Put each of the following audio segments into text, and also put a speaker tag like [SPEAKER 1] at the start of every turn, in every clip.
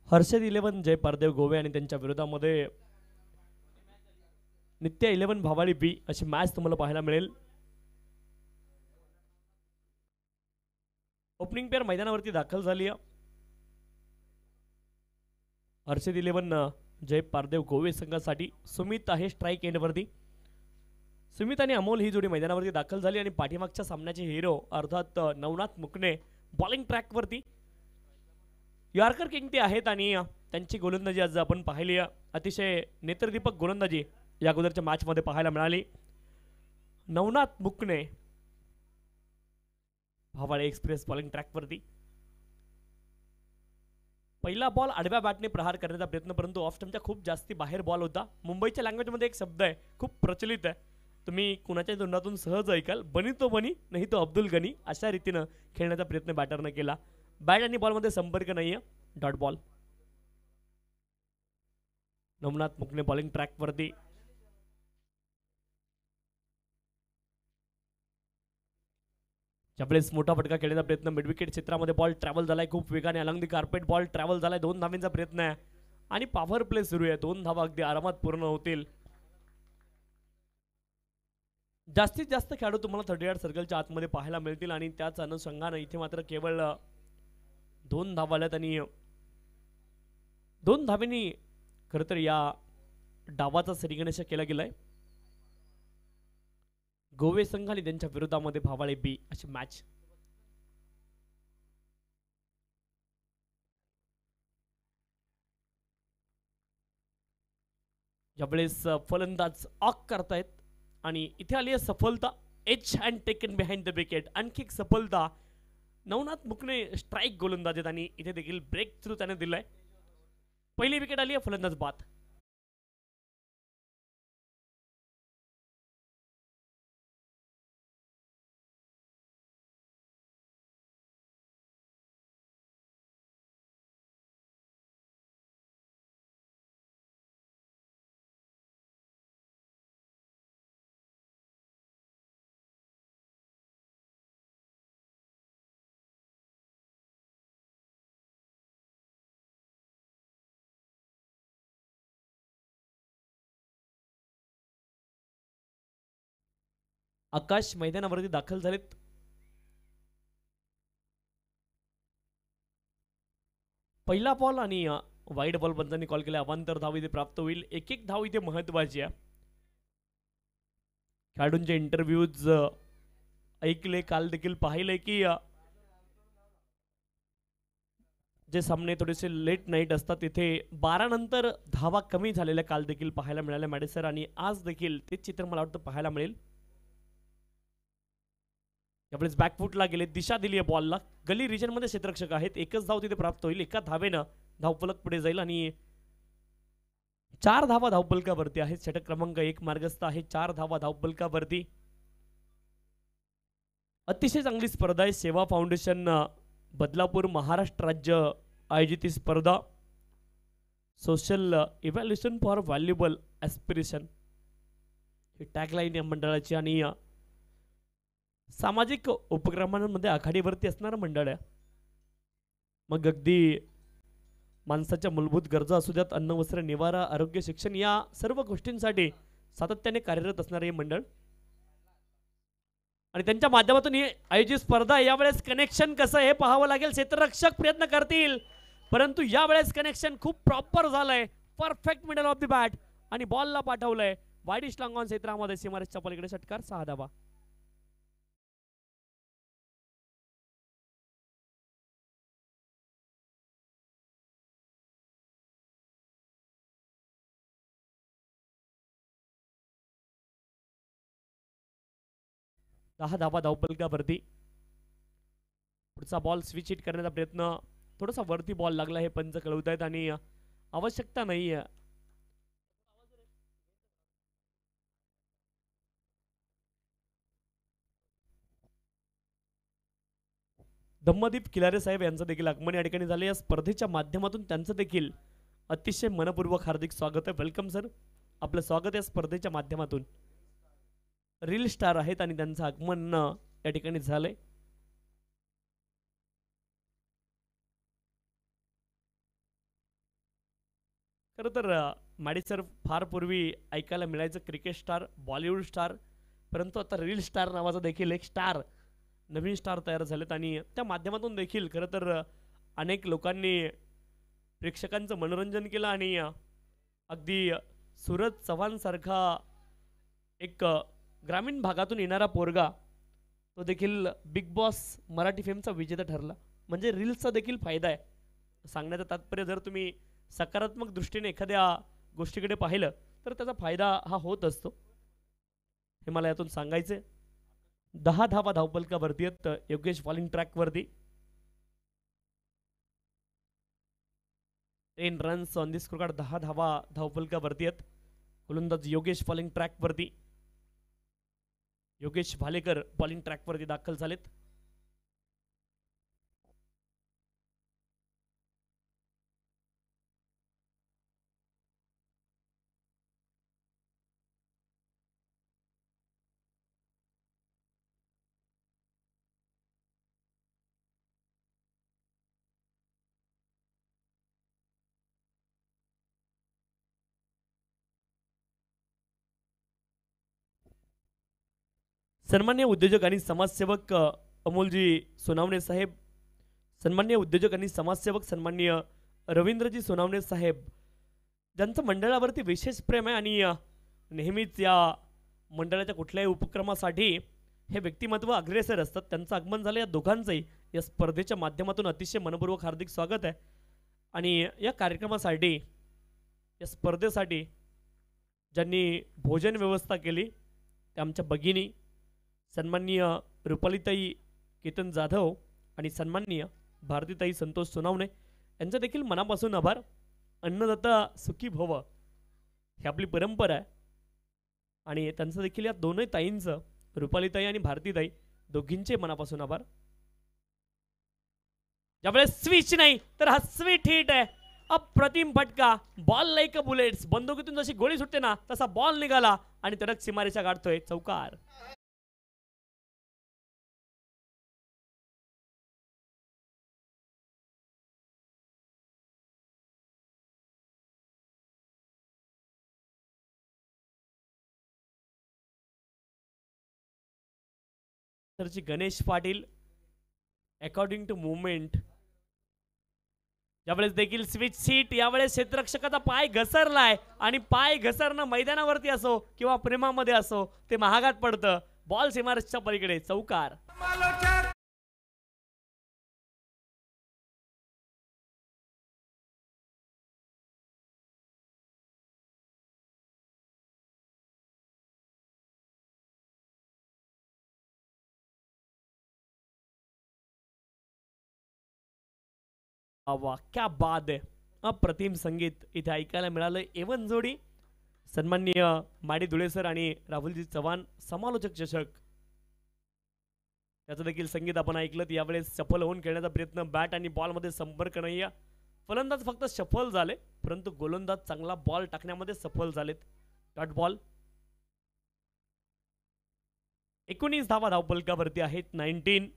[SPEAKER 1] हर्षद 11 जय पारदेव गोवे आणि त्यांच्या विरोधामध्ये नित्य 11 भावाळी बी अशी मॅच तुम्हाला पाहायला मिळेल। ओपनिंग पेअर मैदानावरती दाखल झाली आहे। हर्षद 11 जय पारदेव गोवे संघासाठी सुमित आहे स्ट्राइक एंडवरती। सुमित आणि अमोल ही जोडी मैदानावरती दाखल झाली आणि पाठीमागच्या सामन्याचे हिरो अर्थात नवनाथ मुकणे बॉलिंग ट्रॅकवरती यॉर्कर किंग ते आहेत आणि त्यांची गोलंदाजी आज आपण पाहिली अतिशय नेत्रदीपक गोलंदाजी या अगोदरच्या मॅच मध्ये पाहायला मिळाली। नवनाथ मुकणे भावाळे एक्सप्रेस बॉलिंग ट्रॅकवरती पहिला बॉल आडव्या बॅटने प्रहार करण्याचा प्रयत्न परंतु ऑफ स्टंपच्या खूप जास्ती बाहेर बॉल होता। मुंबईच्या लँग्वेज मध्ये एक शब्द आहे खूप प्रचलित आहे, तुम्ही कुणाच्या तोंडातून सहज ऐकाल, बनी तो बनी नाही तो अब्दुल गनी, अशा रीतीने खेळण्याचा प्रयत्न बॅटरने केला। बॅट आणि बॉल मध्ये संपर्क नाहीये, डॉट बॉल। नवनाथ मुकणे बॉलिंग ट्रॅकवरती ज्यावेळेस मोठा फटका खेळण्याचा प्रयत्न मिड विकेट क्षेत्रामध्ये बॉल ट्रॅव्हल झालाय खूप वेगाने along the carpet ball travel झालाय 2 धावांचा प्रयत्न आहे आणि पॉवर प्ले सुरू आहे। 2 धावा अगदी आरामात पूर्ण होतील। जास्तीत जास्त खेळाडू तुम्हाला 38 सर्कलच्या आतमध्ये पाहायला मिळतील आणि त्याच अनुषंगाने इथे मात्र केवळ 2 धावा आल्यात आणि 2 धावांनी खरं तर या डावाचा श्रीगणेश केला गेलाय। गोवे संघ आणि त्यांच्या विरोधामध्ये भावाळे बी अशी मॅच। ज्यावेळेस फलंदाज ऑक करतायत आणि इथे आली आहे सफलता, H hand taken behind the wicket, आणखी एक सफलता। नवनाथ मुकणे स्ट्राइक गोलंदाज आहेत आणि इथे देखील ब्रेक थ्रू त्याने दिलाय। पहिली विकेट आली आहे फलंदाज बाद। आकाश मैदानावरती दाखल झालेत। पहिला बॉल आणि वाईड बॉल पंचांनी कॉल केला, अवांतर धाव इथे प्राप्त होईल। एक एक धाव इथे महत्वाची आहे। खेळाडूंचे इंटरव्ह्यूज ऐकले, काल देखील पाहिले की जे सामने थोडेसे लेट नाईट असतात तिथे 12 नंतर धावा कमी झालेल्या काल देखील पाहायला मिळाल्या मॅडेसर आणि आज देखील तेच चित्र मला वाटतं पाहायला मिळेल। यावेळेस बॅकफुटला गेले, दिशा दिली आहे बॉलला, गली रिजन मध्ये क्षेत्ररक्षक आहेत, एकच धाव तिथे प्राप्त होईल। एका धावेनं धावफलक पुढे जाईल आणि 4 धावा धावफलकावरती आहेत। षटक क्रमांक 1 मार्गस्थ आहे, 4 धावा धावफलकावरती। अतिशय चांगली स्पर्धा आहे। सेवा फाउंडेशन बदलापूर महाराष्ट्र राज्य आयोजित ही स्पर्धा social evaluation for valuable aspiration he tagline या मंडळाची आणि सामाजिक उपक्रमांमध्ये आघाडीवरती असणारं मंडळ आहे। मग अगदी माणसाच्या मूलभूत गरजा असू द्यात, अन्न वस्त्र निवारा आरोग्य शिक्षण या सर्व गोष्टींसाठी सातत्याने कार्यरत असणारे हे मंडळ आणि त्यांच्या माध्यमातून ही आयोजित स्पर्धा। यावेळेस कनेक्शन कसं हे पाहावं लागेल, क्षेत्ररक्षक प्रयत्न करतील परंतु यावेळेस कनेक्शन खूप प्रॉपर झालंय, perfect middle of the bat आणि बॉलला पाठवलंय वाईडिश लॉंग ऑन क्षेत्रामध्ये सीमारेषच्या पलीकडे षटकार 6 धावा। दहा धावा धावफलकावरती। पुढचा बॉल स्विच हिट करण्याचा प्रयत्न, थोडासा वरती बॉल लागला हे पंच कळवत आहेत आणि आवश्यकता नाही आहे। धम्मदीप किलारे साहेब यांचं देखील आगमन या ठिकाणी झाले। या स्पर्धेच्या माध्यमातून त्यांचं देखील अतिशय मनपूर्वक हार्दिक स्वागत आहे। वेलकम सर, आपलं स्वागत आहे स्पर्धेच्या माध्यमातून। रील स्टार आहेत आणि त्यांचं आगमन या ठिकाणी झालंय। खरं तर माडी सर फार पूर्वी ऐकायला मिळायचं क्रिकेट स्टार, बॉलिवूड स्टार, परंतु आता रील स्टार नावाचा देखील एक स्टार, नवीन स्टार तयार झालेत आणि त्या माध्यमातून देखील खरं तर अनेक लोकांनी प्रेक्षकांचं मनोरंजन केलं आणि अगदी सूरज चव्हाणसारखा एक ग्रामीण भागातून येणारा पोरगा तो देखील बिग बॉस मराठी फेमचा विजेता ठरला. म्हणजे रील्सचा देखील फायदा आहे. सांगण्याचं तात्पर्य जर तुम्ही सकारात्मक दृष्टीने एखाद्या गोष्टीकडे पाहिलं तर त्याचा फायदा हा होत असतो, हे मला यातून सांगायचे. 10 धावा धावपलकावरती आहेत योगेश बॉलिंग ट्रॅकवरती. 10 रन्स ऑन दी स्कोर, 10 धावा धावपलकावरती आहेत. गोलंदाज योगेश बॉलिंग ट्रॅकवरती. योगेश भालेकर बॉलिंग ट्रॅकवरती दाखल झालेत. सन्मान्य उद्योजक आणि समाजसेवक अमोलजी सोनावणे साहेब, सन्मान्य उद्योजक आणि समाजसेवक सन्मान्य रवींद्रजी सोनावणे साहेब, ज्यांचं मंडळावरती विशेष प्रेम आहे आणि नेहमीच या मंडळाच्या कुठल्याही उपक्रमासाठी हे व्यक्तिमत्व अग्रेसर असतात. त्यांचं आगमन झालं. या दोघांचंही या स्पर्धेच्या माध्यमातून अतिशय मनपूर्वक हार्दिक स्वागत आहे. आणि या कार्यक्रमासाठी, या स्पर्धेसाठी ज्यांनी भोजन व्यवस्था केली त्या आमच्या भगिनी सन्माननीय रुपालीताई केतन जाधव आणि सन्माननीय भारतीताई संतोष सोनावणे यांचा देखील मनापासून आभार. अन्नदाता सुखी भव ही आपली परंपरा आहे आणि त्यांचं देखील या दोनही ताईंचं, रुपालीताई आणि भारतीताई दोघींचे मनापासून आभार. ज्यावेळेस स्विच नाही तर हा स्वीट हिट आहे. अप्रतिम फटका, बॉल लाईक अ बुलेट्स, बंदुकीतून जशी गोळी सुटते ना तसा बॉल निघाला आणि तडक सीमारेषा गाठतोय. चौकार. सरची Ganesh Patil according to movement. यावेळेस देखील स्विच सीट, यावेळेस क्षेत्ररक्षकाचा पाय घसरलाय आणि पाय घसरणं मैदानावरती असो किंवा प्रेमामध्ये असो ते महागात पडतं. बॉल सीमारेषच्या पलीकडे. चौकार. वा, क्या बाद आहे. अप्रतिम संगीत इथे ऐकायला मिळालं. एवन जोडी सन्माननीय माडी धुळे सर आणि राहुलजी चव्हाण समालोचक चषक, त्याचं देखील संगीत आपण ऐकलं. यावेळेस सफल होऊन खेळण्याचा प्रयत्न, बॅट आणि बॉल मध्ये संपर्क नाही. फलंदाज फक्त सफल झाले परंतु गोलंदाज चांगला बॉल टाकण्यामध्ये सफल झालेत. Dot ball. 19 धावा धावपलकावरती आहेत. 19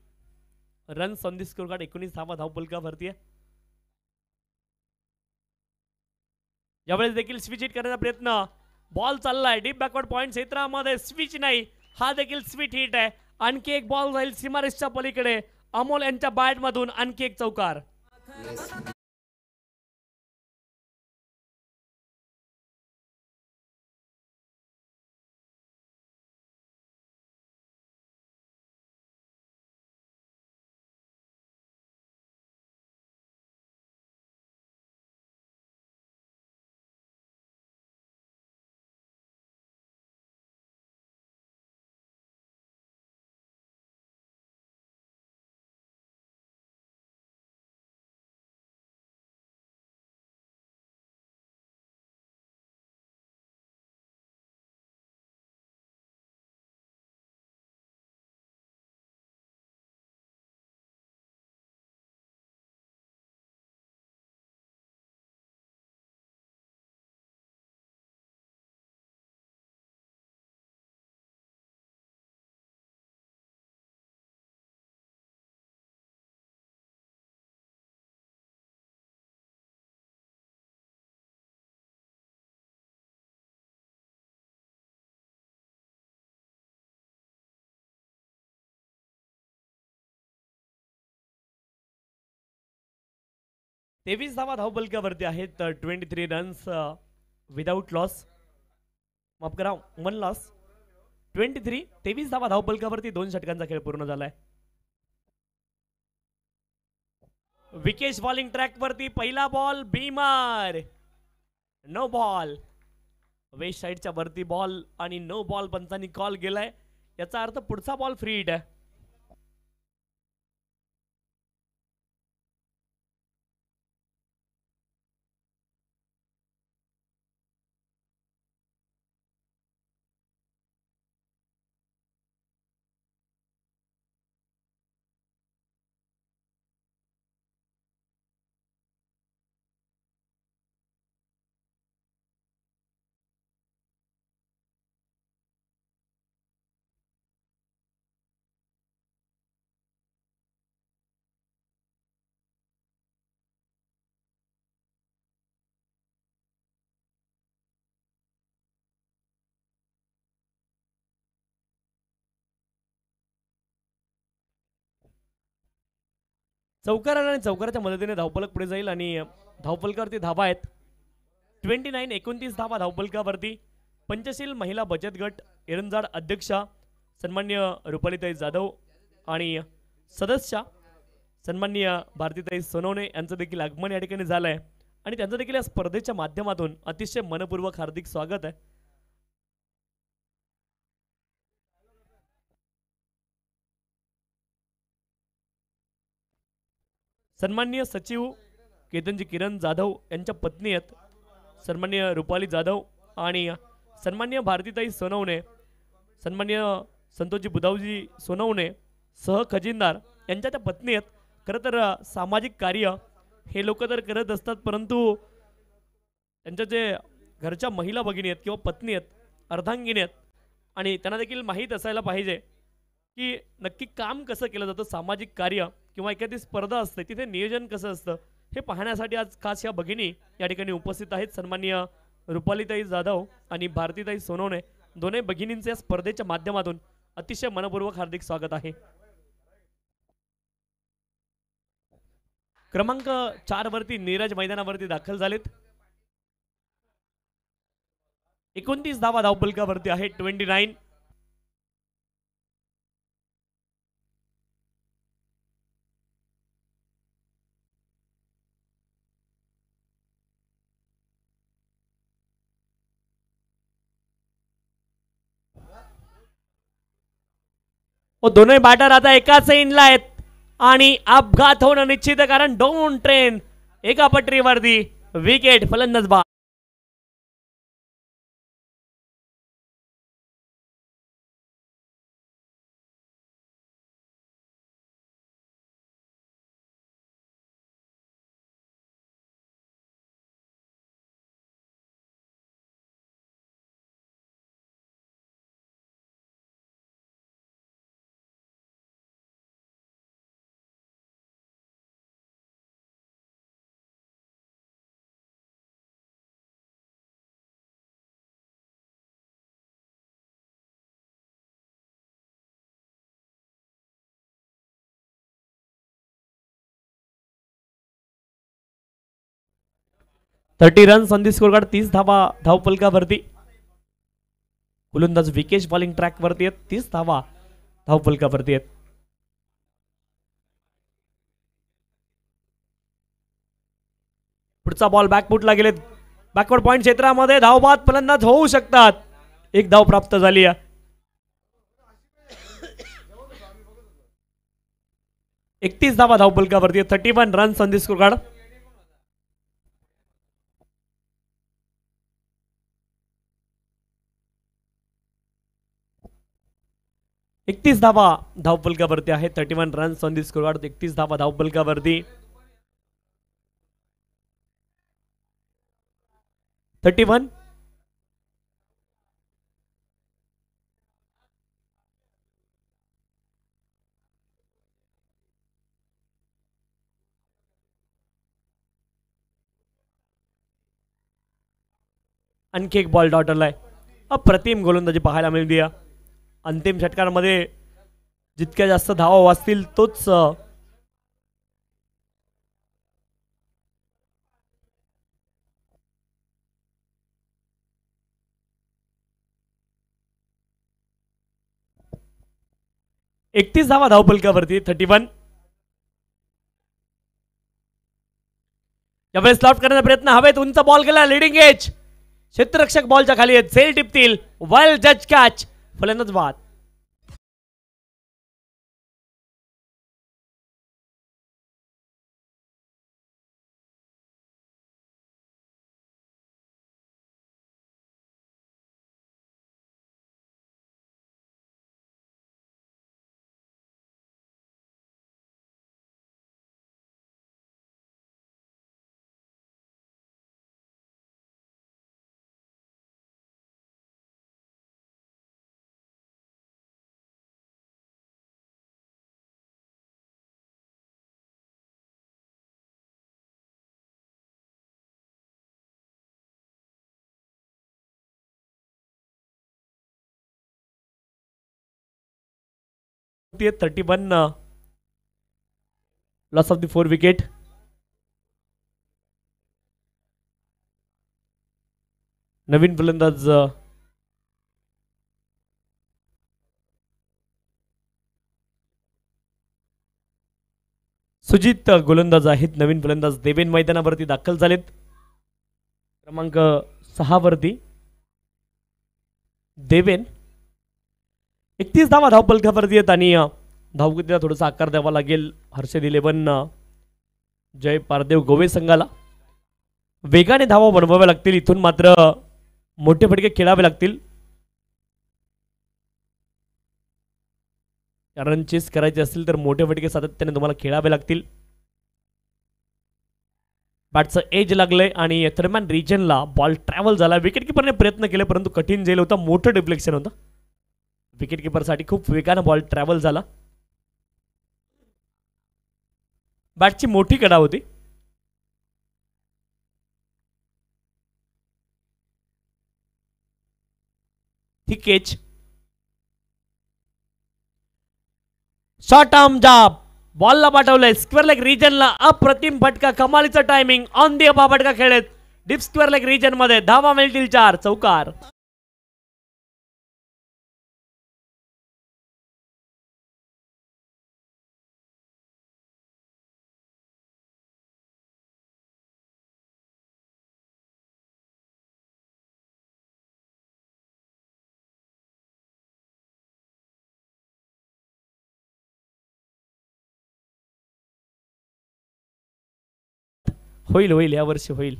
[SPEAKER 1] runs on the score card. 19 धावा धावपलकावरती आहे. यावेळेस देखील स्विच हिट करण्याचा प्रयत्न, बॉल चाललाय डीप बॅकवर्ड पॉइंट क्षेत्रामध्ये, स्विच नाही, हा देखील स्विच हिट आहे. आणखी एक बॉल जाईल सीमारेषच्या पलीकडे. अमोल यांच्या बॅट मधून आणखी एक चौकार. 23 धावा धावफलकावरती आहेत. 23 रन्स विदाउट लॉस, माफ करा 1 लॉस. 23 धावा धावफलकावरती 2 षटकांचा खेळ पूर्ण झालाय. विकेश बॉलिंग ट्रॅक वरती पहिला बॉल बीमार, नो बॉल. वेस्ट साइडच्या वरती बॉल आणि नो बॉल पंचांनी कॉल केलाय. याचा अर्थ पुढचा बॉल फ्री हिट आहे. चौकार आणि चौकाराच्या मदतीने धावफलक पुढे जाईल आणि धावफलकावरती धावा आहेत. 29 धावा धावफलकावरती. पंचशील महिला बचत गट एरंजाड अध्यक्षा सन्मान्य रुपालीताई जाधव आणि सदस्य सन्मान्य भारतीताई सोनवणे यांचं देखील आगमन या ठिकाणी झालंय आणि त्यांचं देखील या स्पर्धेच्या माध्यमातून अतिशय मनपूर्वक हार्दिक स्वागत आहे. सन्माननीय सचिव केतनजी किरण जाधव यांच्या पत्नी आहेत सन्माननीय रुपाली जाधव आणि सन्माननीय भारतीताई सोनवणे, सन्माननीय संतोषजी बुधावजी सोनवणे सह खजिनदार यांच्या त्या पत्नी आहेत. खरं तर सामाजिक कार्य हे लोक तर करत असतात, परंतु त्यांच्या जे घरच्या महिला भगिनी आहेत किंवा पत्नी आहेत, अर्धांगिनी आहेत आणि त्यांना देखील माहीत असायला पाहिजे की नक्की काम कसं केलं जातं. सामाजिक कार्य किंवा एखादी स्पर्धा असते तिथे नियोजन कसं असतं हे पाहण्यासाठी आज खास या भगिनी या ठिकाणी उपस्थित आहेत. सन्माननीय रुपालीताई जाधव आणि भारतीताई सोनवणे दोन्ही भगिनींचे या स्पर्धेच्या माध्यमातून अतिशय मनपूर्वक हार्दिक स्वागत आहे. क्रमांक 4 वरती नीरज मैदानावरती दाखल झालेत. 29 धावा धावफलकावरती आहे. 29 दोनों बॅटर आता एकाच इनला आहेत आणि अपघात होणं निश्चित आहे, कारण दोन ट्रेन एका पटरीवरती. विकेट फलंदाज बाद. Thirty runs on the score card. 30 धावा धावफलकावरती. गोलंदाज विकेश बॉलिंग ट्रॅक वरती आहेत. 30 धावा धावफलकावरती आहेत. पुढचा बॉल बॅकफुटला गेले. बॅकवर्ड पॉइंट क्षेत्रामध्ये धावबाद फलंदाज होऊ शकतात. एक धाव प्राप्त झाली आहे. 31 धावा धावफलकावरती. 31 runs on the score card. एकतीस धावा धावफलकावरती आहे. 31 runs on the score card. 31 धावा धावफलकावरती. 31 आणखी एक बॉल डॉटरला आहे. अप्रतिम गोलंदाजी पाहायला मिळते. अंतिम षटकांमध्ये जितक्या जास्त धावा वाचतील तोच 31 धावा धावपलकावरती 31. यावेळेस लॉफ्ट करण्याचा प्रयत्न हवेत उंच बॉल गेला लीडिंग एज क्षेत्ररक्षक बॉलच्या खाली आहेत झेल टिपतील वेल जज कॅच फलंदाज बाद. ती 31 लॉस ऑफ द 4 विकेट. नवीन फलंदाज सुजित गोलंदाज आहेत. नवीन फलंदाज देवेन मैदानावरती दाखल झालेत क्रमांक 6 वरती. देवेन 31 धावा धावपलकावरती आहेत आणि धावगतीला थोडासा आकार द्यावा लागेल हर्षद 11 जय पारदेव गोवे संघाला. वेगाने धावा बनवाव्या लागतील. इथून मात्र मोठे फटके खेळावे लागतील. रन चेस करायचे असतील तर मोठे फटके सातत्याने तुम्हाला खेळावे लागतील. बॅटचं एज लागलंय आणि थर्डमॅन रिजनला बॉल ट्रॅव्हल झाला. विकेट किपरने प्रयत्न केले परंतु कठीण झेल होता. मोठं डिफ्लेक्शन होतं. विकेट किपरसाठी खूप वेगानं बॉल ट्रॅव्हल झाला. बॅटची मोठी कडा होती. ही केच शॉर्ट आर्म जाब बॉलला पाठवलंय स्क्वेअर लेग रिजनला. अप्रतिम फटका कमालीचा टायमिंग ऑन दी अबा फटका खेळत डीप स्क्वेअर लेग रिजन मध्ये. धावा मिळतील 4 चौकार. होईल होईल यावर्षी होईल.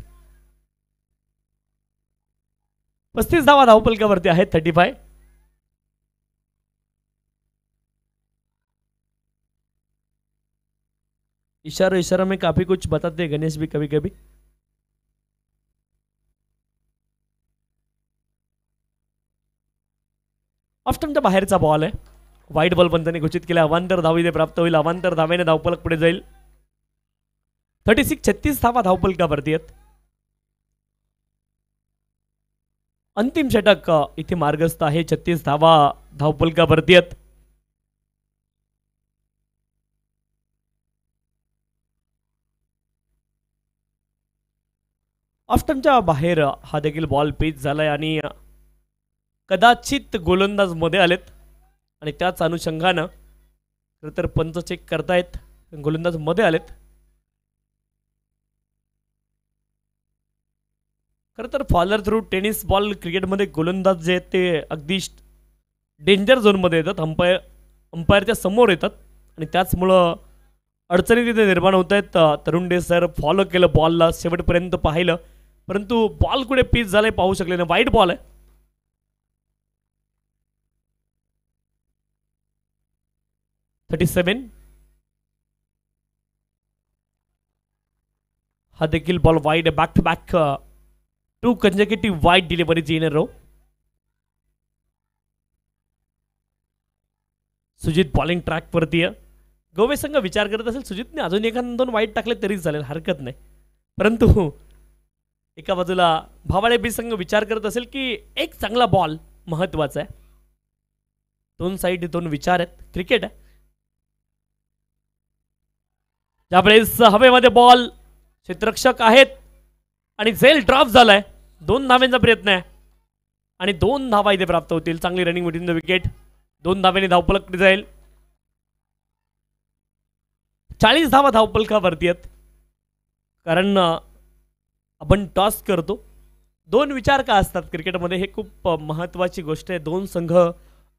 [SPEAKER 1] 35 धावा धावपलकावरती आहेत 35. इशारा इशारा में काफी कुछ बताते गणेश भी कभी कभी. ऑफ स्टंपच्या बाहेरचा बॉल आहे. वाईट बॉल पंतांनी घोषित केला. अवांतर धाव इथे प्राप्त होईल. अवांतर धावेने धावपलक पुढे जाईल. 36 धावा धावपलकावरती आहेत. अंतिम षटक इथे मार्गस्थ आहे. 36 धावा धावपलकावरती आहेत. ऑफ स्टंपच्या बाहेर हा देखील बॉल पिच झालाय आणि कदाचित गोलंदाज मध्ये आलेत आणि त्याच अनुषंगानं खरं तर पंच चेक करतायत. गोलंदाज मध्ये आलेत. खरं तर फॉलर थ्रू टेनिस बॉल क्रिकेटमध्ये गोलंदाज जे आहेत ते अगदी डेंजर झोनमध्ये येतात. अंपायरच्या समोर येतात आणि त्याचमुळं अडचणी तिथे निर्माण होत आहेत. तरुण डे सर फॉलो केलं बॉलला शेवटपर्यंत पाहिलं परंतु बॉल कुठे पिच झालाय पाहू शकले ना. वाईट बॉल आहे. हा देखील ball wide. Back to back 2 consecutive wide deliveries in a row. Sujit bowling track वरती आहे. गोवे संघ विचार करत असेल सुजितने अजून एखाद 2 वाईट टाकले तरी चालेल हरकत नाही. परंतु एका बाजूला भावाळे बी संघ विचार करत असेल की एक चांगला बॉल महत्वाचा आहे. 2 साइड 2 विचार आहेत. क्रिकेट आहे. त्यावेळेस हवेमध्ये बॉल क्षेत्ररक्षक आहेत आणि झेल ड्रॉप झालाय. 2 धावांचा प्रयत्न आहे आणि 2 धावा इथे प्राप्त होतील. चांगली रनिंग विथिन द विकेट. 2 धावेने धावपलक जाईल. 40 धावा धावपलकावरती आहेत. कारण आपण टॉस करतो. दोन विचार का असतात क्रिकेटमध्ये हे खूप महत्त्वाची गोष्ट आहे. दोन संघ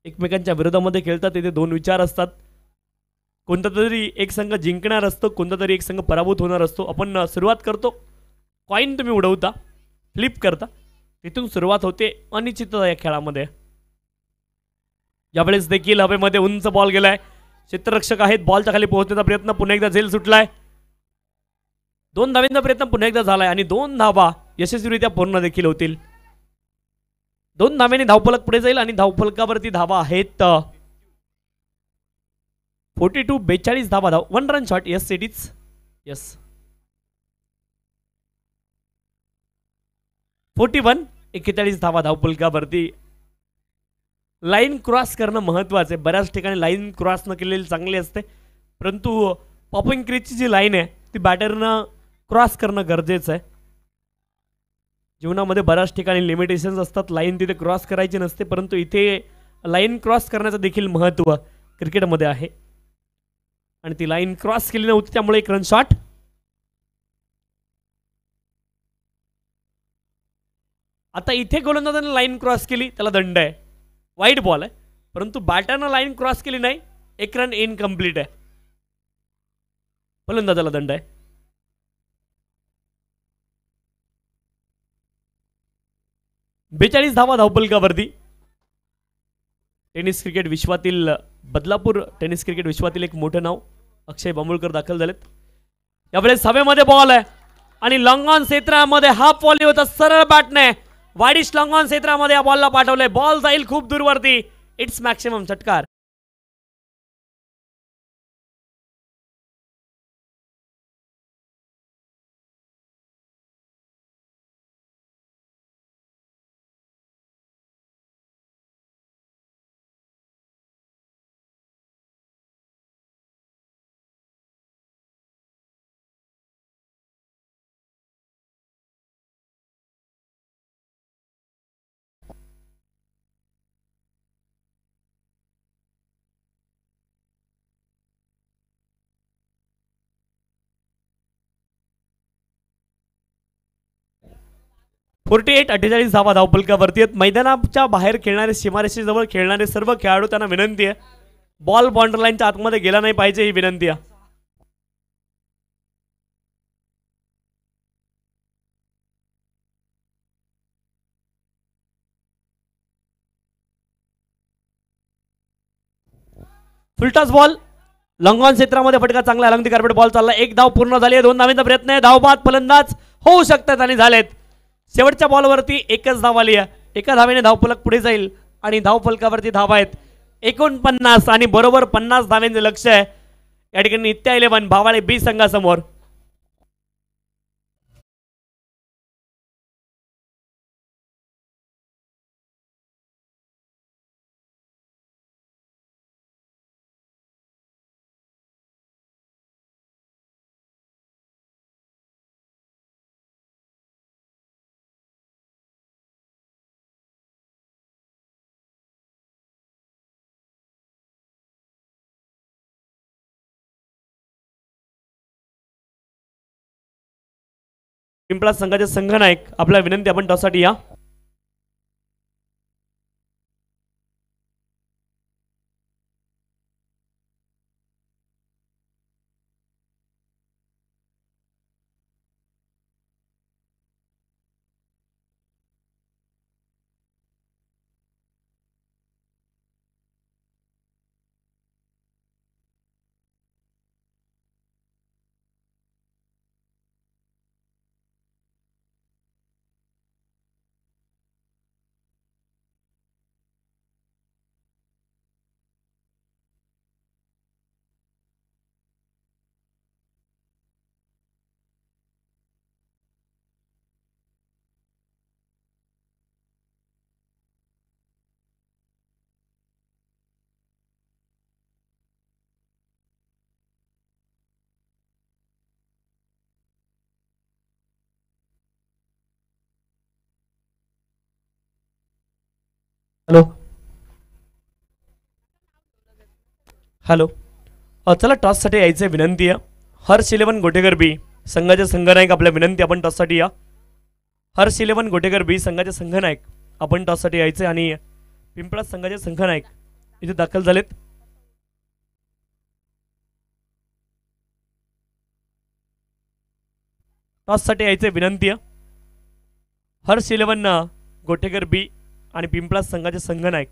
[SPEAKER 1] एकमेकांच्या विरोधामध्ये खेळतात, तिथे दोन विचार असतात. कोणता तरी एक संघ जिंकणार असतो, कोणता तरी एक संघ पराभूत होणार असतो. आपण सुरुवात करतो, कॉईन तुम्ही उडवता, फ्लिप करता, तिथून सुरुवात होते अनिश्चितता या खेळामध्ये. यावेळेस देखील हवेमध्ये उंच बॉल गेलाय, क्षेत्ररक्षक आहेत, बॉलच्या खाली पोहोचण्याचा प्रयत्न, पुन्हा एकदा झेल सुटलाय. 2 धावांचा प्रयत्न पुन्हा एकदा झालाय आणि 2 धावा यशस्वीरित्या पूर्ण देखील होतील. 2 धाव्यांनी धावफलक पुढे जाईल आणि धावफलकावरती धावा आहेत 42 धावा. 1 run shot. Yes it is. Yes 41 धावा धावफलकावरती. लाईन क्रॉस करणं महत्त्वाचं आहे. बऱ्याच ठिकाणी लाईन क्रॉस न केलेली चांगली असते, परंतु पॉपिंग क्रीजची जी लाईन आहे ती बॅटरनं क्रॉस करणं गरजेचं आहे. जीवनामध्ये बऱ्याच ठिकाणी लिमिटेशन्स असतात, लाईन तिथे क्रॉस करायची नसते, परंतु इथे लाईन क्रॉस करण्याचं देखील महत्त्व क्रिकेटमध्ये आहे आणि ती लाईन क्रॉस केली नव्हती, त्यामुळे 1 रन शॉट. आता इथे गोलंदाजाने लाईन क्रॉस केली, त्याला दंड आहे, वाईट बॉल आहे, परंतु बॅटरनं लाईन क्रॉस केली नाही, 1 रन इनकम्प्लीट आहे, फलंदाजाला दंड आहे. बेचाळीस धावा धावपलकावरती. टेनिस क्रिकेट विश्वातील बदलापूर टेनिस क्रिकेट विश्वातील एक मोठं नाव अक्षय बांबुळकर दाखल झालेत. यावेळेस हवेमध्ये बॉल आहे आणि लॉंग ऑन क्षेत्रामध्ये हाफ व्हॉली होता, सरळ बॅटने वाईडिश लॉंग ऑन क्षेत्रामध्ये या बॉलला पाठवलंय. बॉल जाईल खूप दूरवरती. इट्स मॅक्सिमम षटकार. फोर्टी 48 धावा धावपलकावरती आहेत. मैदानाच्या बाहेर खेळणारे, सीमारेषेजवळ खेळणारे सर्व खेळाडू, त्यांना विनंती आहे बॉल बाउंड्री लाईनच्या आतमध्ये गेला नाही पाहिजे, ही विनंती आहे. फुलटॉस बॉल लॉंग ऑन क्षेत्रामध्ये फटका चांगला, अलंग दी कार्पेट बॉल चालला. 1 धाव पूर्ण झाली आहे. 2 धावांचा प्रयत्न आहे. धावबाद फलंदाज होऊ शकतात आणि झालेत. शेवटच्या बॉलवरती 1च धाव आली आहे. 1 धावेने धावफलक पुढे जाईल आणि धावफलकावरती धावा आहेत 49 आणि बरोबर 50 धावांचे लक्ष आहे या ठिकाणी. नित्या 11 भावाळे बी संघासमोर. पिंपळा संघाचे संघनायक, आपला विनंती, आपण टॉससाठी या. हॅलो हॅलो, चला टॉससाठी यायचं, विनंती आहे. हर्ष इलेव्हन गोटेकर बी संघाचे संघनायक आपल्या विनंती आपण टॉससाठी या. हर्ष इलेव्हन गोटेकर बी संघाचे संघनायक आपण टॉससाठी यायचे आणि पिंपळा संघाचे संघनायक इथे दाखल झालेत. टॉससाठी यायचे विनंती आहे. हर्ष इलेव्हन गोटेकर बी आणि पिंपळा संघाचे संघनायक.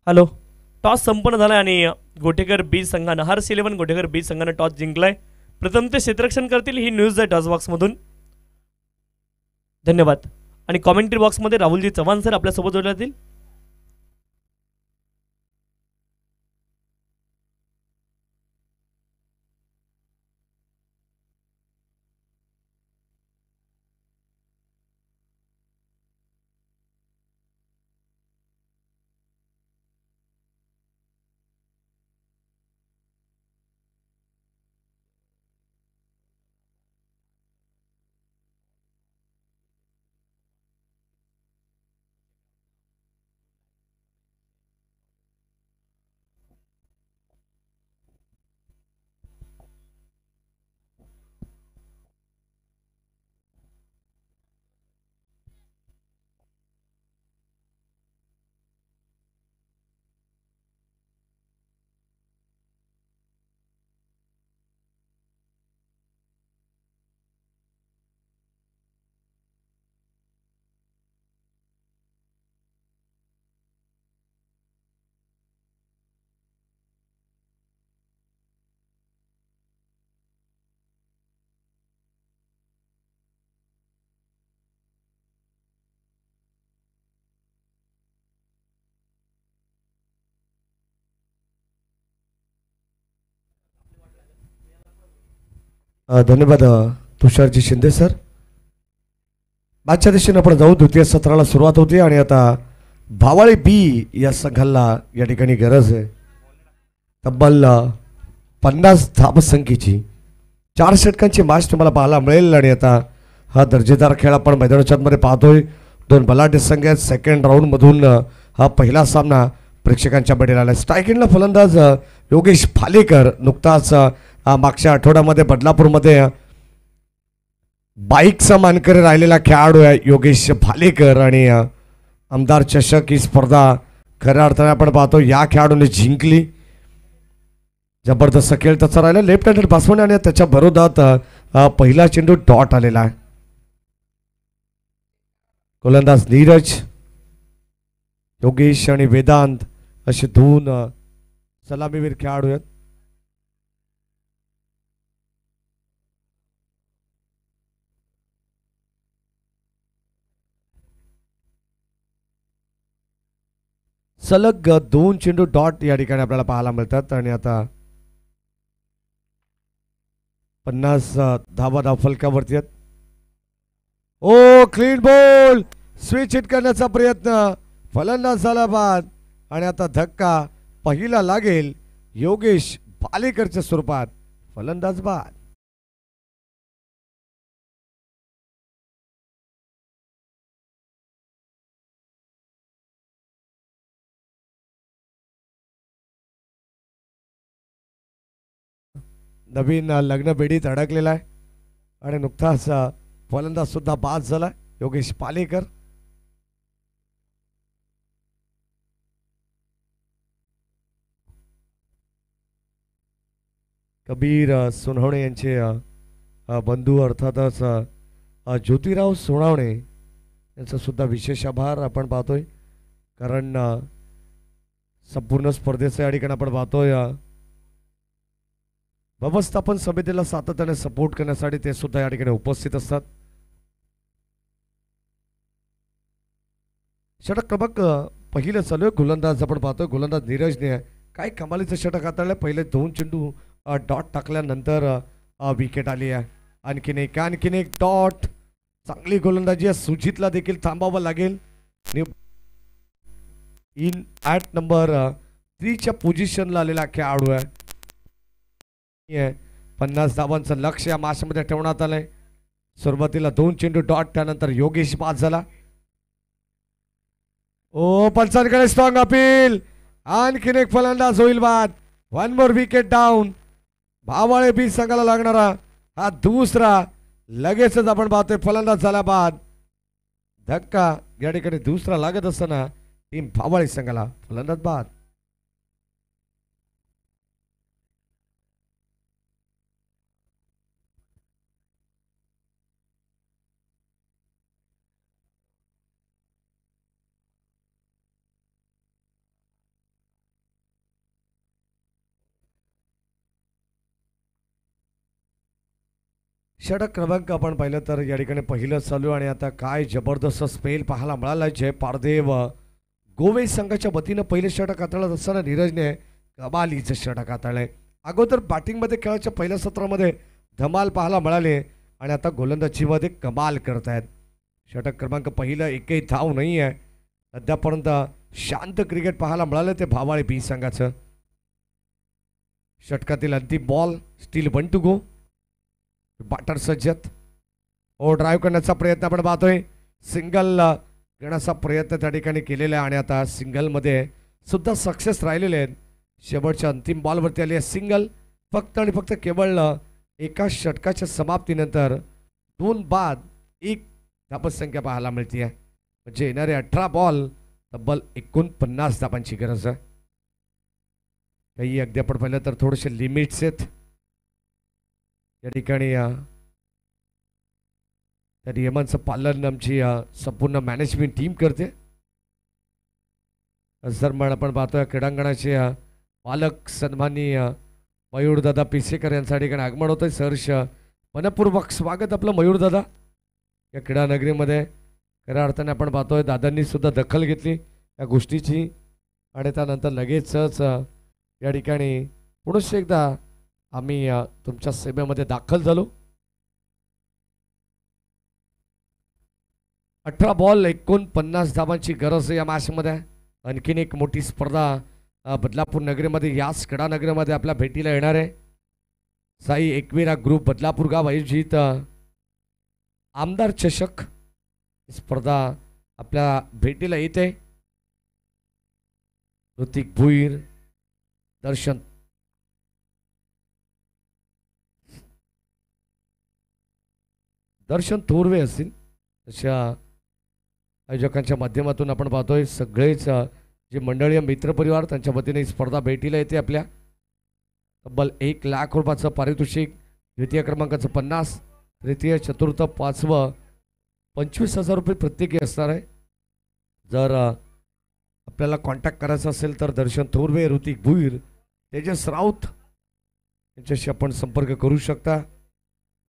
[SPEAKER 1] हॅलो, टॉस संपन्न झाला आणि गोटेकर बी संघानं हर्ष इलेव्हन गोटेकर बी संघानं टॉस जिंकलाय. प्रथम ते क्षेत्ररक्षण करतील ही न्यूज आहे टॉस बॉक्समधून. धन्यवाद. आणि कॉमेंट्री बॉक्समध्ये राहुलजी चव्हाण सर आपल्यासोबत जोडले जातील.
[SPEAKER 2] धन्यवाद तुषारजी शिंदे सर. मागच्या दिशेने आपण जाऊ. द्वितीय सत्राला सुरुवात होते आणि आता भावाळी बी या संघाला या ठिकाणी गरज आहे. तब्बल 50 धावसंख्येची 4 षटकांची मॅच तुम्हाला पाहायला मिळेल. आणि आता हा दर्जेदार खेळ आपण मैदानाच्या मध्ये पाहतोय. 2 बलाढ्य संघ आहेत. सेकंड राऊंडमधून हा पहिला सामना प्रेक्षकांच्या मध्ये आला. स्ट्रायकिंगला फलंदाज योगेश भालेकर. नुकताच मागच्या आठवड्यामध्ये बदलापूरमध्ये बाईकचा मानकरी राहिलेला खेळाडू आहे योगेश भालेकर. आणि आमदार चषक ही स्पर्धा खऱ्या अर्थाने आपण पाहतो या खेळाडूने जिंकली. जबरदस्त खेळ त्याचा राहिला. लेफ्ट हँडेड बॅट्समन आणि त्याच्या विरोधात पहिला चेंडू डॉट आलेला आहे. गोलंदाज नीरज, योगेश आणि वेदांत असे 2 सलामीवीर खेळाडू आहेत. सलग 2 चेंडू डॉट या ठिकाणी आपल्याला पाहायला मिळतात. आणि आता 50 धावा धाव फलकावरती आहेत. ओ क्लीन बॉल, स्विच हिट करण्याचा प्रयत्न, फलंदाज झाला बाद. आणि आता धक्का पहिला लागेल योगेश भालेकरच्या स्वरूपात. फलंदाज बाद. नवीन लग्न बेडीत अडकलेला आहे आणि नुकताच फलंदाज सुद्धा बाद झाला योगेश पालेकर. कबीर सोनवणे यांचे बंधू अर्थातच ज्योतिराव सोनवणे यांचा सुद्धा विशेष आभार आपण पाहतोय. कारण संपूर्ण स्पर्धेचं या ठिकाणी आपण पाहतोय व्यवस्थापन समितीला सातत्याने सपोर्ट करण्यासाठी ते सुद्धा या ठिकाणी उपस्थित असतात. षटक क्रमांक पहिलं चालू आहे. गोलंदाज आपण पाहतोय गोलंदाज नीरजने काय कमालीचं षटक हाताळलं. पहिले 2 चेंडू डॉट टाकल्यानंतर विकेट आली आहे. आणखीन एक डॉट. चांगली गोलंदाजी आहे. सुजितला देखील थांबावं लागेल. इन ॲट नंबर 3च्या पोझिशनला आलेला खेळाडू आहे. 50 धावांचं लक्ष या माशामध्ये ठेवण्यात आलंय. सुरुवातीला 2 चेंडू डॉट, त्यानंतर योगेश बाद झाला. ओ पंचांकडे स्ट्रॉंग अपील. आणखीन एक फलंदाज होईल बाद. 1 मोर विकेट डाऊन. भावाळे बी संघाला लागणारा हा दुसरा. लगेचच आपण पाहतोय फलंदाज झाला बाद. धक्का या ठिकाणी दुसरा लागत असताना टीम भावाळे संघाला फलंदाज बाद. षटक क्रमांक आपण पाहिलं तर या ठिकाणी पहिलं चालू आणि आता काय जबरदस्त स्पेल पाहायला मिळाला. जय पारदेव गोवे संघाच्या वतीनं पहिलं षटक हाताळत असताना नीरजने कमालीचं षटक हाताळलंय. अगोदर बॅटिंगमध्ये खेळाच्या पहिल्या सत्रामध्ये धमाल पाहायला मिळाले आणि आता गोलंदाजीमध्ये कमाल करतायत. षटक क्रमांक पहिलं एकही धाव नाही आहे. सध्यापर्यंत शांत क्रिकेट पाहायला मिळालं ते भावाळे बी संघाचं. षटकातील अंतिम ball. Still 1 to go. Batter सज्जत. ड्राईव्ह करण्याचा प्रयत्न आपण पाहतोय. सिंगल घेण्याचा प्रयत्न त्या ठिकाणी केलेला आहे आणि आता सिंगलमध्ये सुद्धा सक्सेस राहिलेले आहेत. शेवटच्या अंतिम बॉलवरती आली आहे सिंगल. फक्त आणि फक्त केवळ एका षटकाच्या समाप्तीनंतर 2 बाद 1 धावसंख्या पाहायला मिळते आहे. म्हणजे येणारे 18 बॉल तब्बल 49 धावांची गरज आहे. काही अगदी आपण पाहिलं तर थोडेसे लिमिट्स आहेत या ठिकाणी. त्या नियमांचं पालन आमची संपूर्ण मॅनेजमेंट टीम करते. सन्मान आपण पाहतोय क्रीडांगणाचे पालक सन्माननीय मयूरदादा पिसेकर यांच्या ठिकाणी आगमन होतंय. सहर्ष मनपूर्वक स्वागत आपलं मयूरदादा या क्रीडा नगरीमध्ये. खऱ्या अर्थाने आपण पाहतोय दादांनी सुद्धा दखल घेतली या गोष्टीची आणि त्यानंतर लगेचच या ठिकाणी पुन्हा एकदा आम्ही तुमच्या सेवेमध्ये दाखल झालो. 18 बॉल 49 धावांची गरज या मॅचमध्ये. आणखीन एक मोठी स्पर्धा बदलापूर नगरीमध्ये याच क्रीडा नगरीमध्ये आपल्या भेटीला येणार आहे. साई एकविरा ग्रुप बदलापूर गाव आयोजित आमदार चषक स्पर्धा आपल्या भेटीला येते. ऋतिक भुईर, दर्शन थोरवे असतील अशा आयोजकांच्या माध्यमातून आपण पाहतोय. सगळेच जे मंडळीय मित्रपरिवार त्यांच्या वतीने ही स्पर्धा भेटीला येते. आपल्या तब्बल 1 लाख रुपयाचं पारितोषिक. द्वितीय क्रमांकाचं 50, तृतीय चतुर्थ 5वं 25,000 रुपये प्रत्येकी असणार आहे. जर आपल्याला कॉन्टॅक्ट करायचा असेल तर दर्शन थोरवे, ऋतिक भुईर, तेजस राऊत यांच्याशी आपण संपर्क करू शकता.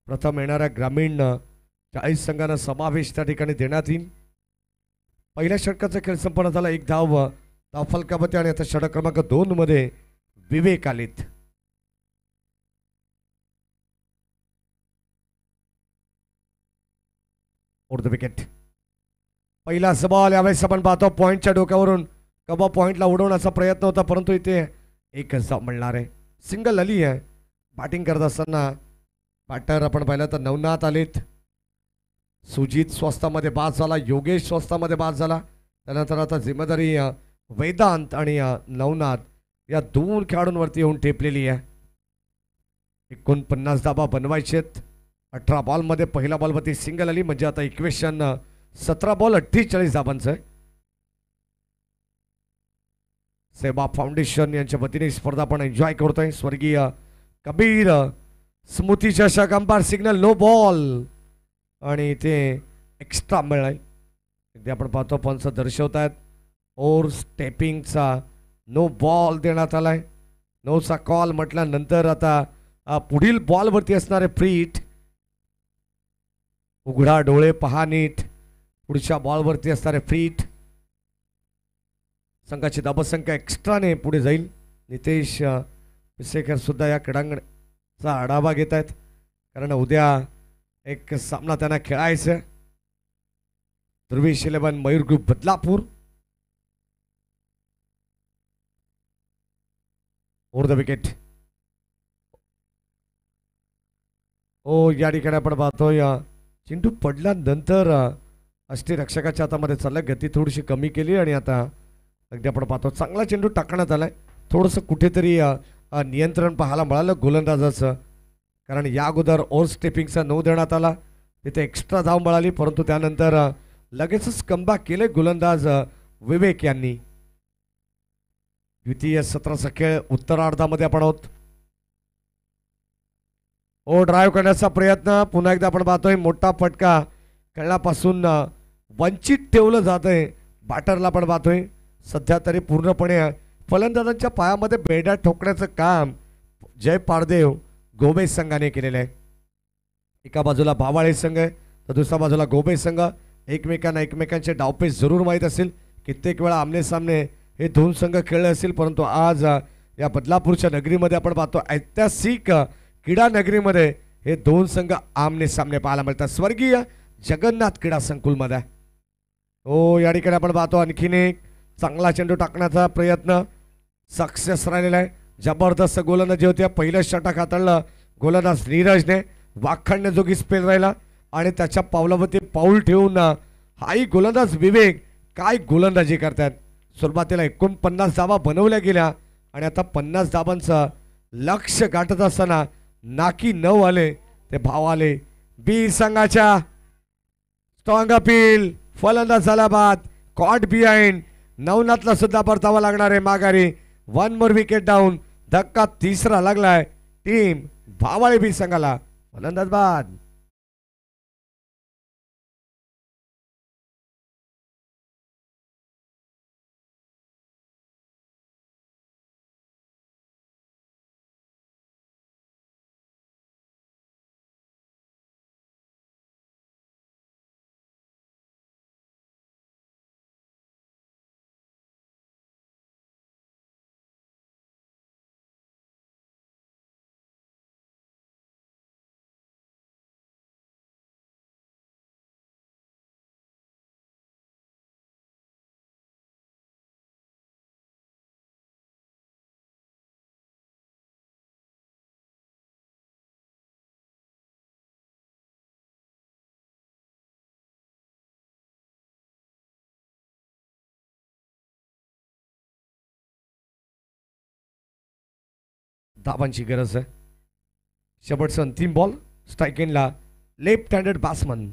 [SPEAKER 2] प्रथम येणाऱ्या ग्रामीण 40 संघांना समावेश त्या ठिकाणी देण्यात येईल. पहिल्या षटकाचा खेळ संपन्न झाला. 1 धाव फलकावती आणि आता षटक क्रमांक 2 मध्ये विवेक आलीत. The wicket. पहिला बॉल यावेळेस आपण पाहतो पॉइंटच्या डोक्यावरून कबा पॉइंटला उडवण्याचा प्रयत्न होता परंतु इथे एकच धाव मिळणार आहे. सिंगल आली आहे. बॅटिंग करत असताना बॅटर आपण पाहिलं तर नवनाथ आलेत. सुजित स्वस्तामध्ये बाद झाला. योगेश स्वस्तामध्ये बाद झाला. त्यानंतर आता जिम्मेदारी वेदांत आणि नवनाथ या 2 खेळाडूंवरती येऊन ठेपलेली आहे. 49 धावा बनवायचे आहेत. 18 बॉलमध्ये पहिल्या बॉलवरती सिंगल आली म्हणजे आता इक्वेशन 17 बॉल 48 धावांचं आहे. सेवा फाउंडेशन यांच्या वतीने स्पर्धा आपण एन्जॉय करतोय. स्वर्गीय कबीर स्मृती चषक अंपायर सिग्नल नो बॉल आणि ते एक्स्ट्रा मिळाले. आपण पाहतो पंच दर्शवत आहेत. ओव्हर स्टेपिंगचा नो बॉल देण्यात आलाय. नोचा कॉल म्हटल्यानंतर आता पुढील बॉलवरती असणारे फ्रीट. उघडा डोळे पहा नीट. पुढच्या बॉलवरती असणारे फ्रीट. संघाची धाबसंख्या एक्स्ट्राने पुढे जाईल. नितेश पिसेकर सुद्धा या क्रीडांगणाचा आढावा घेत आहेत, कारण उद्या एक सामना त्यांना खेळायचा आहे. Dhruvesh 11 Mayur group Badlapur. Over the wicket. या ठिकाणी आपण पाहतोय चेंडू पडल्यानंतर अष्टरक्षकाच्या हातामध्ये चालला. गती थोडीशी कमी केली आणि आता अगदी आपण पाहतो चांगला चेंडू टाकण्यात आलाय. थोडंसं कुठेतरी नियंत्रण पाहायला मिळालं गोलंदाजाचं, कारण या अगोदर ओव्हर स्टेपिंगचा 9 देण्यात आला. तिथे एक्स्ट्रा धाव मिळाली, परंतु त्यानंतर लगेचच कमबॅक केले गोलंदाज विवेक यांनी. द्वितीय सत्राचा खेळ उत्तरार्धामध्ये आपण आहोत. ड्राईव्ह करण्याचा प्रयत्न पुन्हा एकदा आपण पाहतोय. मोठा फटका खेळण्यापासून वंचित ठेवलं जात आहे. बॅटरला आपण पाहतोय सध्या तरी पूर्णपणे फलंदाजांच्या पायामध्ये बेड्या ठोकण्याचं काम जय पारदेव गोबे संघाने केलेलं आहे. एका बाजूला भावाळे संघ आहे तर दुसऱ्या बाजूला गोबे संघ. एकमेकांना एकमेकांचे डावपेच जरूर माहीत असेल. कित्येक वेळा आमने सामने हे दोन संघ खेळले असतील, परंतु आज या बदलापूरच्या नगरीमध्ये आपण पाहतो ऐतिहासिक क्रीडा नगरीमध्ये हे दोन संघ आमने सामने पाहायला मिळतात. स्वर्गीय जगन्नाथ क्रीडा संकुलमध्ये. या ठिकाणी आपण पाहतो आणखीन एक चांगला चेंडू टाकण्याचा प्रयत्न सक्सेस राहिलेला आहे. जबरदस्त गोलंदाजी होती. पहिलं षटक हाताळलं गोलंदाज नीरजने. वाखाणण्याजोगी स्पेल राहिला आणि त्याच्या पावलावरती पाऊल ठेवून हाही गोलंदाज विवेक काय गोलंदाजी करतात. सुरुवातीला 49 धावा बनवल्या गेल्या आणि आता 50 धावांचं लक्ष गाठत असताना नाकी 9 आले ते भाव आले. बी संघाच्या स्ट्रॉंग अपील. फलंदाज झाला बाद. Caught behind. नवनाथला सुद्धा परतावा लागणार आहे माघारी. 1 मोर विकेट डाऊन. धक्का तिसरा लागलाय टीम भावाळे बी संघाला. फलंदाज बाद. धावांची गरज आहे. शेवटचा अंतिम बॉल स्ट्राईक एंडला left handed batsman.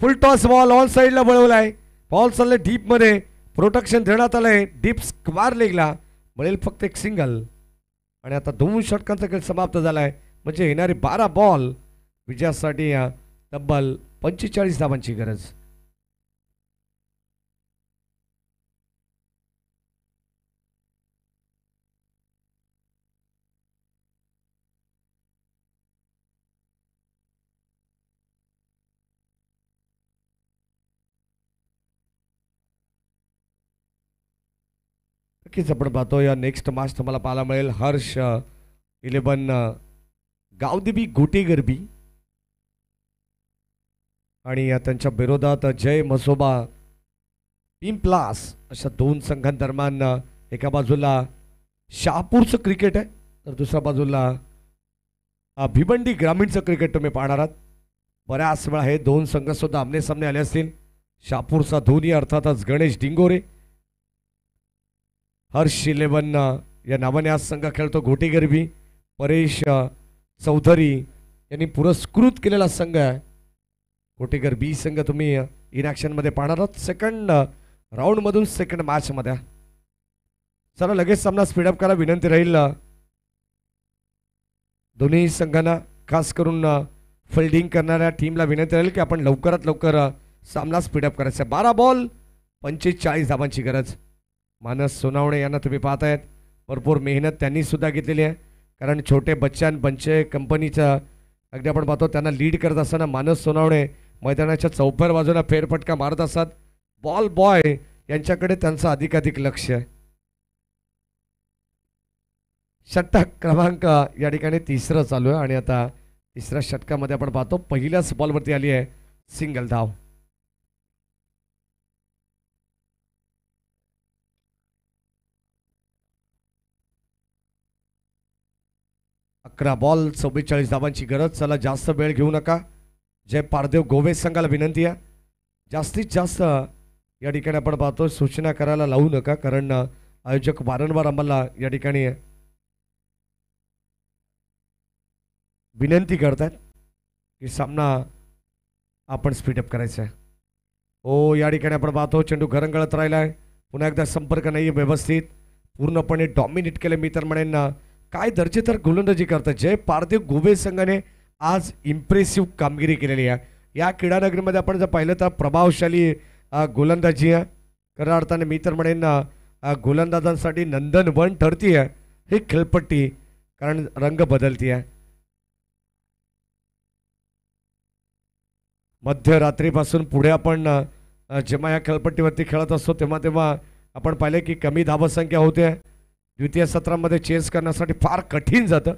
[SPEAKER 2] Full toss ball on साईडला वळवलाय. बॉल चालले डीप मध्ये. प्रोटेक्शन देण्यात आलंय. डीप स्क्वायर लेगला मिळेल फक्त एक सिंगल. आणि आता 2 षटकांचा खेळ समाप्त झालाय. म्हणजे येणारे 12 बॉल विजयासाठी तब्बल 45 धावांची गरज. नक्कीच आपण पाहतो या नेक्स्ट मॅच तुम्हाला पाहायला मिळेल. हर्ष 11 गावदेवी गोटेगरबी आणि त्यांच्या विरोधात जय मसोबा पिंपलास अशा 2 संघांदरम्यान एका बाजूला शहापूरचं क्रिकेट आहे तर दुसऱ्या बाजूला भिवंडी ग्रामीणचं क्रिकेट तुम्ही पाहणार आहात. बऱ्याच वेळा हे 2 संघ सुद्धा आमने सामने आले असतील. शहापूरचा धोनी अर्थातच गणेश डिंगोरे. हर्ष 11 या नावाने आज संघ खेळतो. गोटेगरबी परेश चौधरी यांनी पुरस्कृत केलेला संघ आहे. गोटेगर बी संघ तुम्ही इन ॲक्शनमध्ये पाहणार आहात. सेकंड राऊंडमधून सेकंड मॅचमध्ये. चला लगेच सामना स्पीडअप करा विनंती राहील. दोन्ही संघांना खास करून फिल्डिंग करणाऱ्या टीमला विनंती राहील की आपण लवकरात लवकर सामना स्पीडअप करायचा. 12 बॉल 45 धावांची गरज. मानस सोनावणे यांना तुम्ही पाहतायत. भरपूर मेहनत त्यांनी सुद्धा घेतलेली आहे. कारण छोटे बच्चन बंचे कंपनीचा अगदी आपण पाहतो त्यांना लीड करत असताना मानस सोनावणे मैदानाच्या चौफेर बाजूला फेरफटका मारत असतात. बॉल बॉय यांच्याकडे त्यांचं अधिकाधिक लक्ष आहे. षटक क्रमांक या ठिकाणी तिसरं चालू आहे आणि आता तिसऱ्या षटकामध्ये आपण पाहतो पहिल्याच बॉलवरती आली आहे सिंगल धाव. अकरा बॉल 44 धावांची गरज. चला जास्त वेळ घेऊ नका. जय पारदेव गोवे संघाला विनंती आहे जास्तीत जास्त या ठिकाणी आपण पाहतो सूचना करायला लावू नका. कारण आयोजक वारंवार आम्हाला या ठिकाणी विनंती करतात की सामना आपण स्पीडअप करायचा आहे. हो या ठिकाणी आपण पाहतो चेंडू घरंगळत राहिला आहे. पुन्हा एकदा संपर्क नाही आहे व्यवस्थित. पूर्णपणे डॉमिनेट केले मी तर म्हणेन ना. काय दर्जेदार गोलंदाजी करतात जय पारदेव गोवे संघाने आज इम्प्रेसिव्ह कामगिरी केलेली आहे. या क्रीडानगरीमध्ये आपण जर पाहिलं तर प्रभावशाली गोलंदाजी आहे. खऱ्या अर्थाने मी तर म्हणेन ना गोलंदाजांसाठी नंदनवन ठरती आहे ही खेळपट्टी. कारण रंग बदलती आहे. मध्यरात्रीपासून पुढे आपण जेव्हा या खेळपट्टीवरती खेळत असतो तेव्हा तेव्हा आपण पाहिले की कमी धावसंख्या होते. द्वितीय सत्रामध्ये चेस करण्यासाठी फार कठीण जातं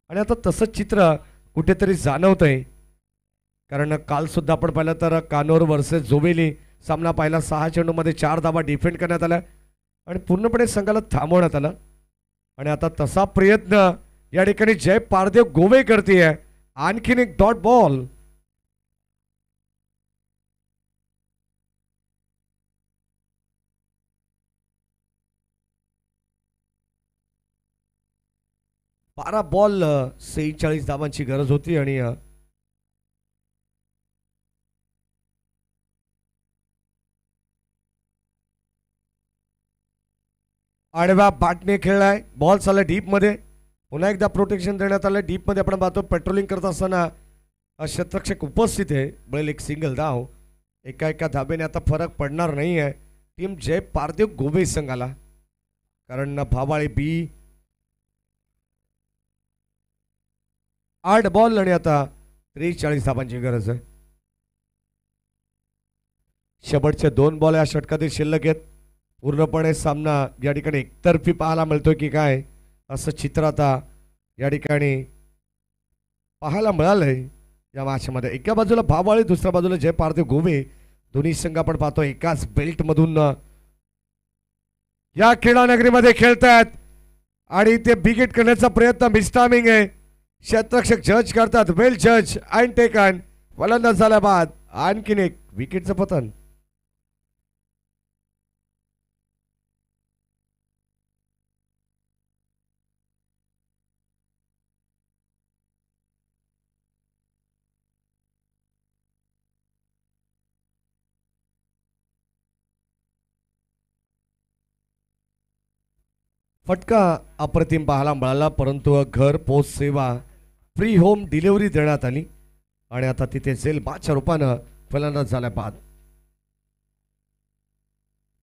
[SPEAKER 2] आणि आता तसंच चित्र कुठेतरी जाणवतं आहे. कारण कालसुद्धा आपण पाहिलं तर कानोर वर्सेस जोवेली सामना पाहिला. 6 चेंडूमध्ये 4 धावा डिफेंड करण्यात आल्या आणि पूर्णपणे संघाला थांबवण्यात आलं. आणि आता तसा प्रयत्न या ठिकाणी जय पारदेव गोवे करते. आणखीन एक डॉट बॉल. बारा बॉल 46 धावांची गरज होती आणि आडव्या बॅटने खेळलाय. बॉल चालला डीप मध्ये. पुन्हा एकदा प्रोटेक्शन देण्यात आलं. डीप मध्ये आपण पाहतो पेट्रोलिंग करत असताना क्षेत्ररक्षक उपस्थित आहे. बळेल एक सिंगल धाव. एका एका धाबेने आता फरक पडणार नाही आहे टीम जय पारदेव गोवे संघाला. कारण भावाळे बी 8 बॉल आणि आता 43 धावांची गरज आहे. शेवटचे 2 बॉल या षटकातील शिल्लक आहेत. पूर्णपणे सामना या ठिकाणी एकतर्फी पाहायला मिळतोय की काय असं चित्र आता या ठिकाणी पाहायला मिळालंय या मॅचमध्ये. एका बाजूला भावाळे दुसऱ्या बाजूला जय पारदेव गोवे. दोन्ही संघ आपण पाहतो एकाच बेल्ट मधून या क्रीडानगरीमध्ये खेळतात आणि ते बिगेट करण्याचा प्रयत्न मिस्टामिंग आहे. क्षेत्ररक्षक जज करतात. वेल जज अँड टेकन. फलंदाज झाल्या बाद आणखीन एक विकेटचं पतन. फटका अप्रतिम पाहायला मिळाला परंतु घर पोच सेवा फ्री होम डिलिव्हरी देण्यात आली आणि आता तिथे झेल बाच्या रूपानं फलंदाज झाल्या बाद.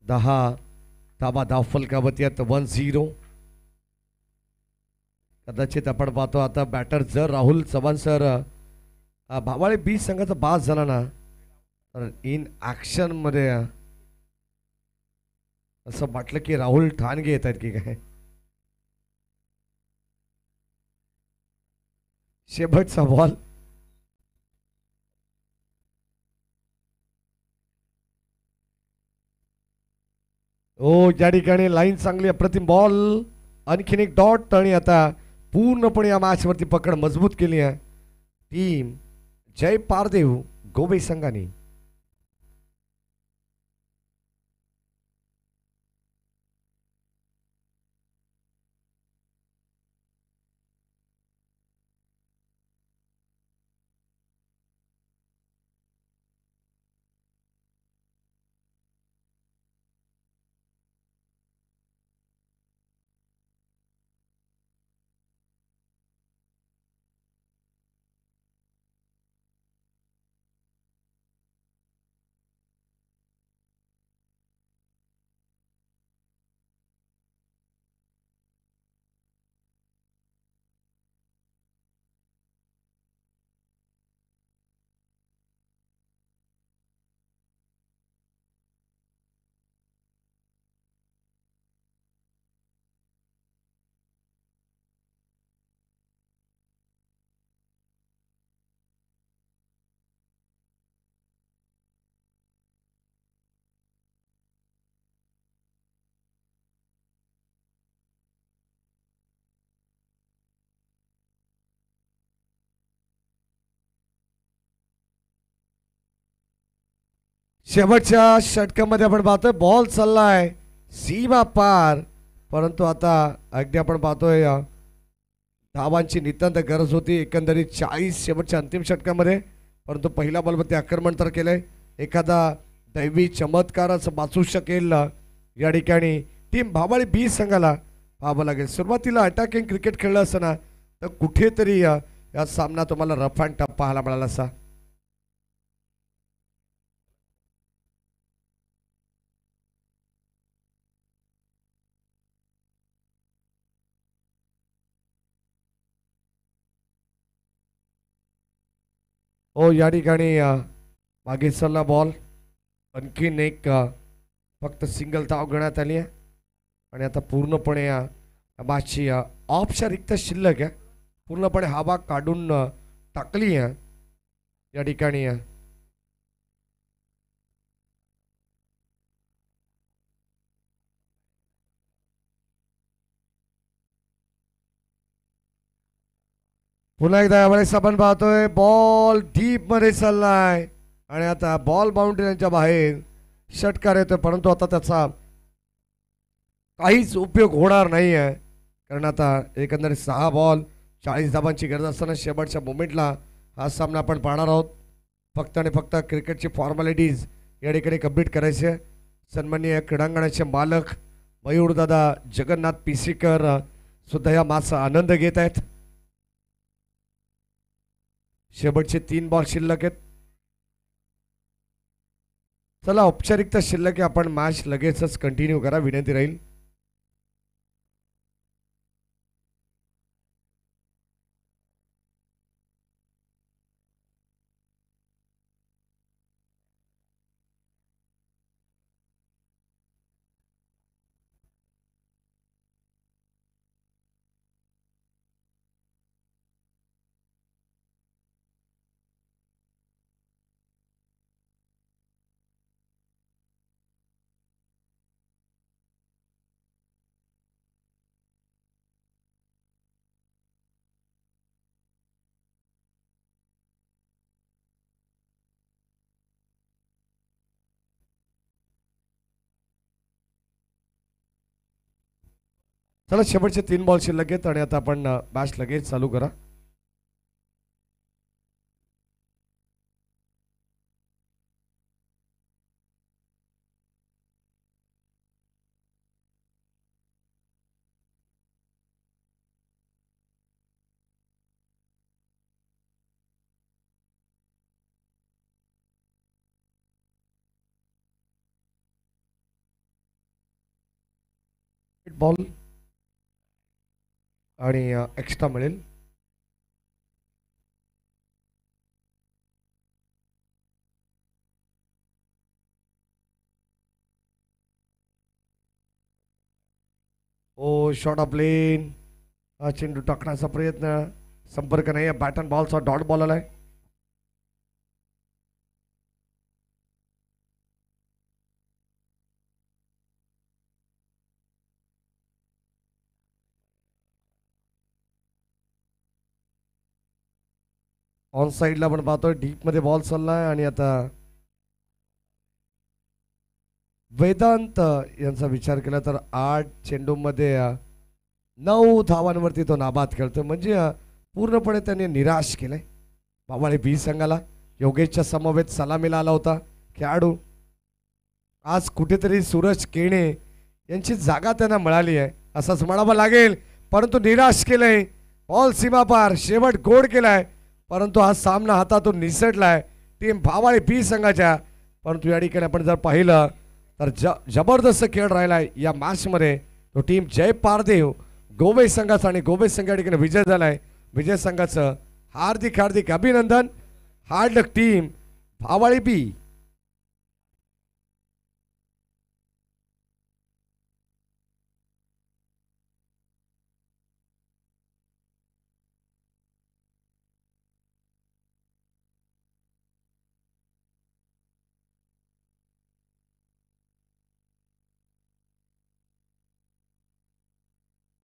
[SPEAKER 2] 10 धावा धावफलकावरती आहेत. 1-0. कदाचित आपण पाहतो आता बॅटर जर राहुल चव्हाण सर भावाळे बी संघाचा बाद झाला ना तर इन ऍक्शन मध्ये असं वाटलं की राहुल ठाणगे येत आहेत की काय. शेवटचा बॉल. ओ या ठिकाणी लाईन चांगली अप्रतिम बॉल. आणखीन एक डॉट आणि आता पूर्णपणे या मॅच वरती पकड मजबूत केली आहे टीम जय पारदेव गोवे संघाने. शेवटच्या षटकामध्ये आपण पाहतोय बॉल चाललाय सीमा पार, परंतु आता अगदी आपण पाहतोय धावांची नितांत गरज होती. एकंदरीत 40 शेवटच्या अंतिम षटकामध्ये, परंतु पहिल्या बॉलमध्ये आक्रमण तर केलंय. एखादा दैवी चमत्कारच वाचू शकेल या ठिकाणी टीम भावाळी बी संघाला पाहावं लागेल. सुरुवातीला अटॅकिंग क्रिकेट खेळलं असताना तर कुठेतरी या सामना तुम्हाला रफ अँड टफ पाहायला मिळाला असा. हो, या ठिकाणी मागे सरला बॉल, आणखीन एक फक्त सिंगल धाव घेण्यात आली आहे आणि आता पूर्णपणे मॅचची ऑफच्या रिक्त शिल्लक आहे. पूर्णपणे हवा काढून टाकली आहे या ठिकाणी. पुन्हा एकदा यावेळेस आपण पाहतोय बॉल डीप मध्ये चाललाय आणि आता बॉल बाउंड्रीच्या बाहेर षटकार येतोय, परंतु आता त्याचा काहीच उपयोग होणार नाही आहे. कारण आता एकंदरीत 6 बॉल 40 धावांची गरज असताना शेवटच्या मोमेंटला हा सामना आपण पाहणार आहोत. फक्त आणि फक्त क्रिकेटची फॉर्मॅलिटीज या ठिकाणी कंप्लीट करायची आहे. सन्माननीय क्रीडांगणाचे मालक मयूरदादा जगन्नाथ पिसीकर सुद्धा या माचा आनंद घेत आहेत. शेवटचे 3 बॉल शिल्लक आहेत. चला, औपचारिकता शिल्लक आहे, आपण मॅच लगेचच कंटिन्यू करा विनंती राहील. चला, शेवटचे 3 बॉल शिल्लक आहेत आणि आता आपण मॅच लगेच चालू करा. बॉल आणि एक्स्ट्रा मिळेल. ओ, शॉट ऑफ प्लेन, चेंडू टाकण्याचा प्रयत्न, संपर्क नाही. बॅट अँड बॉलचा डॉट बॉल आलाय. ऑन साईडला आपण पाहतोय डीप मध्ये बॉल चाललाय आणि आता वेदांत यांचा विचार केला तर 8 चेंडूमध्ये 9 धावांवरती तो नाबाद खेळतोय. म्हणजे पूर्णपणे त्याने निराश केलंय भावाळे बी संघाला. योगेशच्या समवेत सलामीला आला होता खेळाडू. आज कुठेतरी सूरज केणे यांची जागा त्यांना मिळाली आहे असंच म्हणावं लागेल, परंतु निराश केलंय. बॉल सीमापार, शेवट गोड केलाय, परंतु हा सामना हातातून निसटलाय टीम भावाळे बी संघाच्या. परंतु या ठिकाणी आपण जर पाहिलं तर जबरदस्त खेळ राहिलाय या मॅचमध्ये. तो टीम जय पारदेव गोवे संघाचा आणि गोवे संघ या ठिकाणी विजय झालाय. विजय संघाचं हार्दिक हार्दिक अभिनंदन. हार्ड लक टीम भावाळे बी.